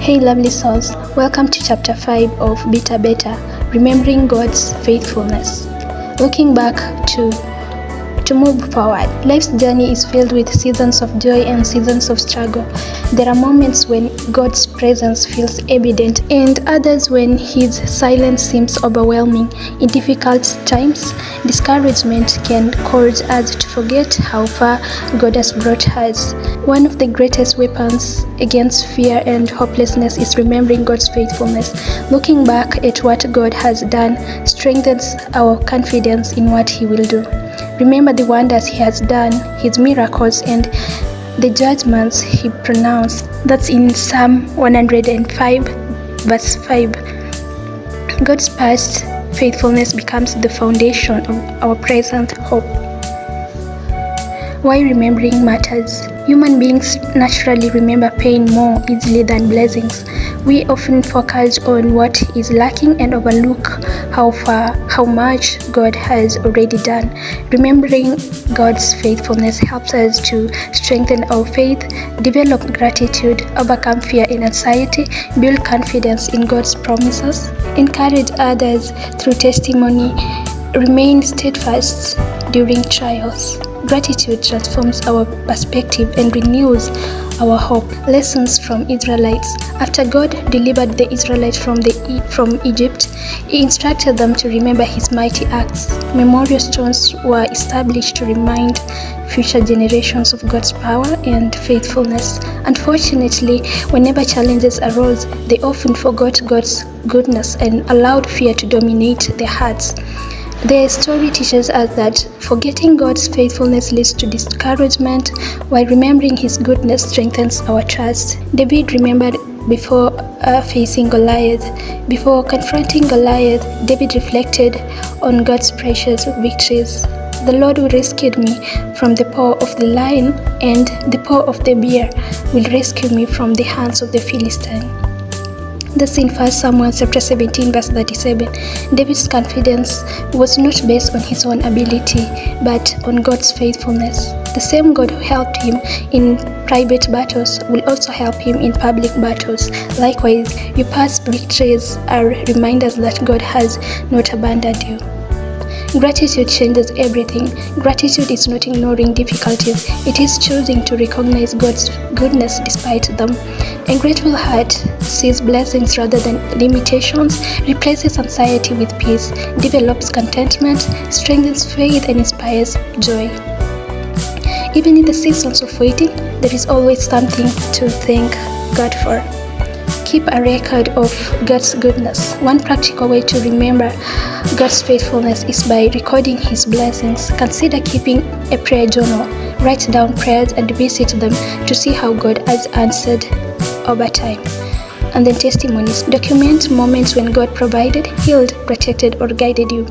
Hey lovely souls, welcome to chapter 5 of Bitter Better, Remembering God's Faithfulness. Looking back to move forward. Life's journey is filled with seasons of joy and seasons of struggle. There are moments when God's presence feels evident and others when His silence seems overwhelming. In difficult times, discouragement can cause us to forget how far God has brought us. One of the greatest weapons against fear and hopelessness is remembering God's faithfulness. Looking back at what God has done strengthens our confidence in what He will do. Remember the wonders He has done, His miracles, and the judgments He pronounced. That's in Psalm 105, verse 5. God's past faithfulness becomes the foundation of our present hope. Why remembering matters? Human beings naturally remember pain more easily than blessings. We often focus on what is lacking and overlook how much God has already done. Remembering God's faithfulness helps us to strengthen our faith, develop gratitude, overcome fear and anxiety, build confidence in God's promises, encourage others through testimony, remain steadfast during trials. Gratitude transforms our perspective and renews our hope. Lessons from Israelites. After God delivered the Israelites from Egypt, He instructed them to remember His mighty acts. Memorial stones were established to remind future generations of God's power and faithfulness. Unfortunately, whenever challenges arose, they often forgot God's goodness and allowed fear to dominate their hearts. The story teaches us that forgetting God's faithfulness leads to discouragement, while remembering His goodness strengthens our trust. David remembered before facing Goliath. Before confronting Goliath, David reflected on God's precious victories. The Lord who rescued me from the paw of the lion and the paw of the bear will rescue me from the hands of the Philistine. That's in 1 Samuel chapter 17 verse 37. David's confidence was not based on his own ability, but on God's faithfulness. The same God who helped him in private battles will also help him in public battles. Likewise, your past victories are reminders that God has not abandoned you. Gratitude changes everything. Gratitude is not ignoring difficulties. It is choosing to recognize God's goodness despite them. A grateful heart sees blessings rather than limitations, replaces anxiety with peace, develops contentment, strengthens faith, and inspires joy. Even in the seasons of waiting, there is always something to thank God for. Keep a record of God's goodness. One practical way to remember God's faithfulness is by recording His blessings. Consider keeping a prayer journal. Write down prayers and visit them to see how God has answered over time. And then testimonies. Document moments when God provided, healed, protected, or guided you.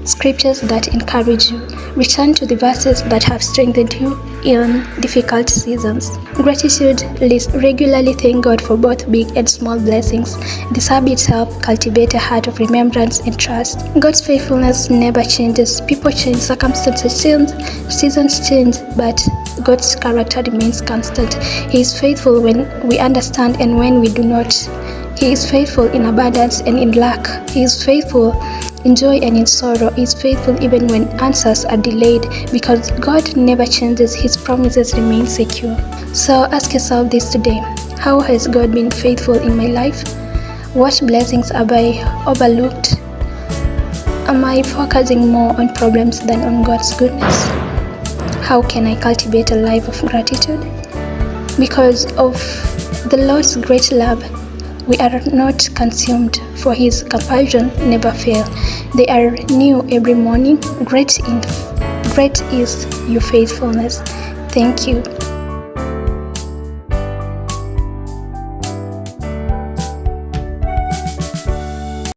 Scriptures that encourage you. Return to the verses that have strengthened you in difficult seasons. Gratitude list. Regularly thank God for both big and small blessings. These habits help cultivate a heart of remembrance and trust. God's faithfulness never changes. People change, circumstances change, seasons change, but God's character remains constant. He is faithful when we understand and when we do not. He is faithful in abundance and in lack. He is faithful in joy and in sorrow. He is faithful even when answers are delayed, because God never changes. His promises remain secure. So ask yourself this today: how has God been faithful in my life? What blessings have I overlooked? Am I focusing more on problems than on God's goodness? How can I cultivate a life of gratitude? Because of the Lord's great love, we are not consumed, for His compassion never fail. They are new every morning. Great is your faithfulness. Thank you.